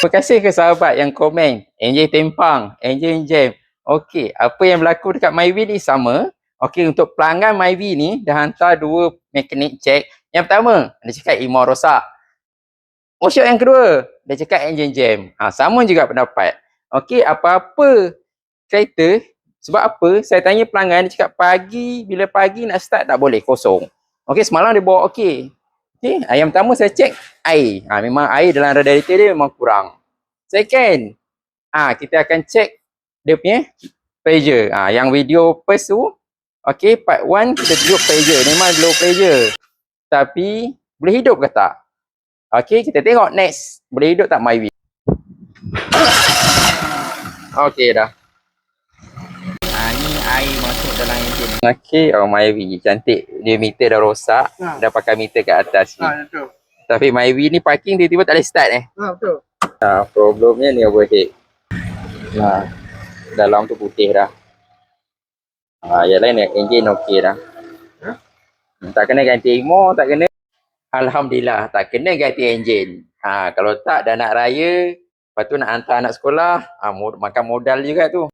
Terima kasih ke sahabat yang komen. Enjin tempang, enjin jam. Okey, apa yang berlaku dekat Myvi ni sama. Okey, untuk pelanggan Myvi ni dah hantar 2 mekanik check. Yang pertama, dia cakap imau rosak. Workshop yang kedua, dia cakap enjin jam. Sama juga pendapat. Okey, apa-apa kereta, sebab apa? Saya tanya pelanggan, dia cakap pagi, bila pagi nak start tak boleh, kosong. Okey, semalam dia bawa okey. Okey, yang pertama saya cek air. Memang air dalam radiator dia memang kurang. Second, kita akan cek dia punya pressure. Yang video first tu, okey, part 1 kita tunjuk pressure. Memang low pressure. Tapi, boleh hidup ke tak? Okey, kita tengok next. Boleh hidup tak Myvi? Okey dah. Ni air masuk dalam enjin. Okey, Myvi cantik. Dia meter dah rosak. Dah pakai meter kat atas ni. Betul. Tapi Myvi ni parking tiba-tiba tak boleh start Betul. Problemnya ni overhead. Dalam tu putih dah. Yang lain enjin okey dah. Tak kena ganti emo, tak kena. Alhamdulillah tak kena ganti enjin. Kalau tak dah nak raya, lepas tu nak hantar anak sekolah, makan modal juga tu.